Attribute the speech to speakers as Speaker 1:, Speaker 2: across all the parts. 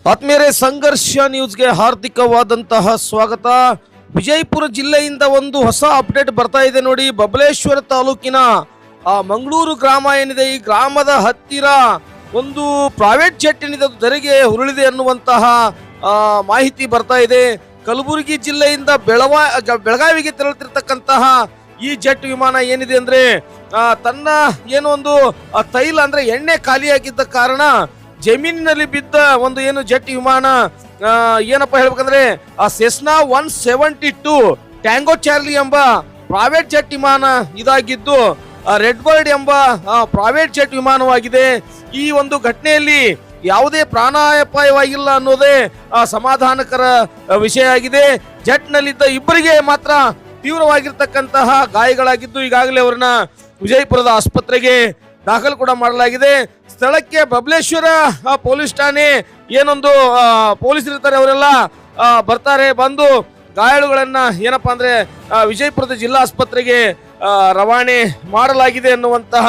Speaker 1: ಆತ್ಮೀಯರೇ, ಸಂಘರ್ಷ ನ್ಯೂಸ್ಗೆ ಹಾರ್ದಿಕವಾದಂತಹ ಸ್ವಾಗತ. ವಿಜಯಪುರ ಜಿಲ್ಲೆಯಿಂದ ಒಂದು ಹೊಸ ಅಪ್ಡೇಟ್ ಬರ್ತಾ ಇದೆ ನೋಡಿ. ಬಬಲೇಶ್ವರ ತಾಲೂಕಿನ ಮಂಗಳೂರು ಗ್ರಾಮ ಏನಿದೆ, ಈ ಗ್ರಾಮದ ಹತ್ತಿರ ಒಂದು ಪ್ರೈವೇಟ್ ಜೆಟ್ ಏನಿದೆ ಅದು ಧರೆಗೆ ಉರುಳಿದೆ ಅನ್ನುವಂತಹ ಮಾಹಿತಿ ಬರ್ತಾ ಇದೆ. ಕಲಬುರಗಿ ಜಿಲ್ಲೆಯಿಂದ ಬೆಳಗಾವಿಗೆ ತೆರಳುತ್ತಿರ್ತಕ್ಕಂತಹ ಈ ಜೆಟ್ ವಿಮಾನ ಏನಿದೆ ಅಂದ್ರೆ ತನ್ನ ಏನೋ ಒಂದು ತೈಲ ಅಂದ್ರೆ ಎಣ್ಣೆ ಖಾಲಿಯಾಗಿದ್ದ ಕಾರಣ ಜಮೀನಿನಲ್ಲಿ ಬಿದ್ದ ಒಂದು ಏನು ಜೆಟ್ ವಿಮಾನ ಏನಪ್ಪಾ ಹೇಳ್ಬೇಕಂದ್ರೆ ಸೆಸ್ನಾ 172 ಟ್ಯಾಂಗೋ ಚಾರ್ಲಿ ಎಂಬ ಪ್ರೈವೇಟ್ ಜೆಟ್ ವಿಮಾನ ಇದಾಗಿದ್ದು ರೆಡ್ ಬರ್ಡ್ ಎಂಬ ಪ್ರೈವೇಟ್ ಜೆಟ್ ವಿಮಾನವಾಗಿದೆ. ಈ ಒಂದು ಘಟನೆಯಲ್ಲಿ ಯಾವುದೇ ಪ್ರಾಣಾಪಾಯವಾಗಿಲ್ಲ ಅನ್ನೋದೇ ಸಮಾಧಾನಕರ ವಿಷಯ ಆಗಿದೆ. ಜೆಟ್ ನಲ್ಲಿದ್ದ ಇಬ್ಬರಿಗೆ ಮಾತ್ರ ತೀವ್ರವಾಗಿರ್ತಕ್ಕಂತಹ ಗಾಯಗಳಾಗಿದ್ದು ಈಗಾಗಲೇ ಅವರನ್ನ ವಿಜಯಪುರದ ಆಸ್ಪತ್ರೆಗೆ ದಾಖಲು ಕೂಡ ಮಾಡಲಾಗಿದೆ. ಸ್ಥಳಕ್ಕೆ ಬಬಲೇಶ್ವರ ಪೊಲೀಸ್ ಠಾಣೆ ಏನೊಂದು ಪೊಲೀಸರು ಇರ್ತಾರೆ ಅವರೆಲ್ಲ ಬರ್ತಾರೆ. ಬಂದು ಗಾಯಾಳುಗಳನ್ನ ಏನಪ್ಪಾ ಅಂದ್ರೆ ವಿಜಯಪುರದ ಜಿಲ್ಲಾ ಆಸ್ಪತ್ರೆಗೆ ರವಾನೆ ಮಾಡಲಾಗಿದೆ ಅನ್ನುವಂತಹ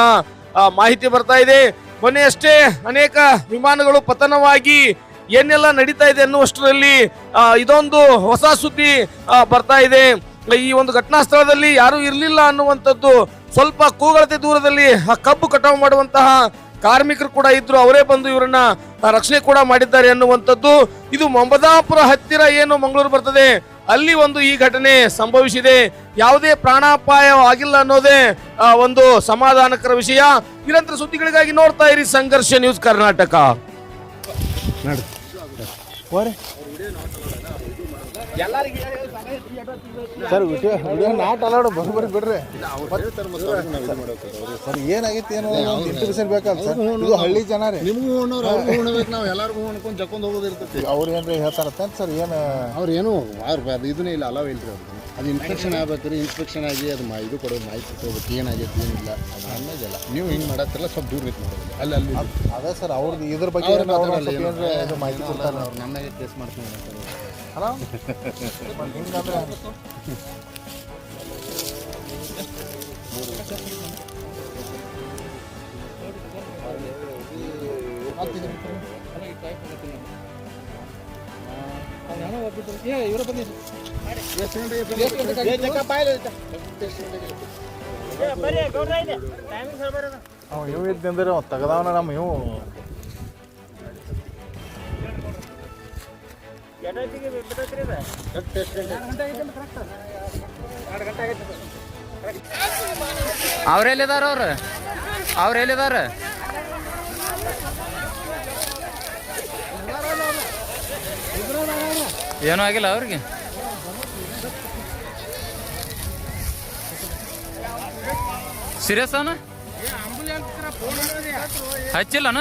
Speaker 1: ಮಾಹಿತಿ ಬರ್ತಾ ಇದೆ. ಮೊನ್ನೆಯಷ್ಟೇ ಅನೇಕ ವಿಮಾನಗಳು ಪತನವಾಗಿ ಏನೆಲ್ಲ ನಡೀತಾ ಇದೆ ಅನ್ನುವಷ್ಟರಲ್ಲಿ ಇದೊಂದು ಹೊಸ ಸುದ್ದಿ ಬರ್ತಾ ಇದೆ. ಈ ಒಂದು ಘಟನಾ ಸ್ಥಳದಲ್ಲಿ ಯಾರು ಇರಲಿಲ್ಲ ಅನ್ನುವಂಥದ್ದು, ಸ್ವಲ್ಪ ಕೂಗಳತೆ ದೂರದಲ್ಲಿ ಕಬ್ಬು ಕಟಾವು ಮಾಡುವಂತಹ ಕಾರ್ಮಿಕರು ಕೂಡ ಇದ್ರು, ಅವರೇ ಬಂದು ಇವರನ್ನ ರಕ್ಷಣೆ ಕೂಡ ಮಾಡಿದ್ದಾರೆ ಅನ್ನುವಂಥದ್ದು. ಇದು ಮೊಹಮ್ಮದಾಪುರ ಹತ್ತಿರ ಏನು ಮಂಗಳೂರು ಬರ್ತದೆ ಅಲ್ಲಿ ಒಂದು ಈ ಘಟನೆ ಸಂಭವಿಸಿದೆ. ಯಾವುದೇ ಪ್ರಾಣಾಪಾಯ ಆಗಿಲ್ಲ ಅನ್ನೋದೇ ಒಂದು ಸಮಾಧಾನಕರ ವಿಷಯ. ನಿರಂತರ ಸುದ್ದಿಗಳಿಗಾಗಿ ನೋಡ್ತಾ ಇರಿ ಸಂಘರ್ಷ news Karnataka.
Speaker 2: Sir video not allowed ಬರೋಬ್ಬರಿ ಬಿಡ್ರಿ ಸರ್. ಏನಾಗೈತಿ ಏನೋ ಇಂಟ್ರೆಕ್ಷನ್ ಬೇಕಲ್ಲ ಸರ್. ಇದು ಹಳ್ಳಿ ಜನ ರೀ, ನಿಮಗೂ ಉಣ್ಬೇಕು, ನಾವು ಎಲ್ಲರಿಗೂ ಉಣ್ಕೊಂಡು ಜಕ್ಕೊಂಡು ಹೋಗೋದಿರ್ತೈತಿ. ಅವ್ರು ಏನ್ರಿ ಹೇಳ್ತಾರತ್ತ ಸರ್? ಏನು ಅವ್ರು ಏನು ಅದು ಇದನ್ನೇ ಇಲ್ಲ, ಅಲಾವ್ ಇಲ್ರಿ ಅವ್ರಿಗೆ. ಅದು ಇನ್ಸ್ಪೆಕ್ಷನ್ ಆಗ್ಬೇಕು ರೀ. ಇನ್ಸ್ಪೆಕ್ಷನ್ ಆಗಿ ಅದು ಇದು ಕೊಡೋದು ಮಾಹಿತಿ ಕೊಡ್ಬೇಕು, ಏನಾಗೈತಿ ಏನಿಲ್ಲ ಅದು ಅನ್ನೋದಿಲ್ಲ. ನೀವು ಹಿಂಗೆ ಮಾಡತ್ತಿರಲ್ಲ, ಸ್ವಲ್ಪ ದೂರ ಬೇಕು ನೋಡೋದು ಅಲ್ಲಿ ಅಲ್ಲಿ ಅದೇ ಸರ್. ಅವ್ರದ್ದು ಇದ್ರ ಬಗ್ಗೆ ಮಾಹಿತಿ ಕೊಡ್ತಾರೆ. ಅವ್ರು ನನ್ನಾಗೆ ಕೇಸ್ ಮಾಡ್ತೀನಿ ಅಲ್ಲ ಹಿಂಗಂದ್ರೆ ಇವು ಇದ್ದಂದ್ರೆ ತೆಗದವನ ನಮ್ಮ ಇವು
Speaker 3: ಅವ್ರೆಲ್ಲಿದಾರ? ಅವ್ರೆಲ್ಲಿದಾರ? ಏನೂ ಆಗಿಲ್ಲ ಅವ್ರಿಗೆ? ಸೀರಿಯಸ್ ಅಣ್ಣ? ಹಚ್ಚಿಲ್ಲಣ್ಣ?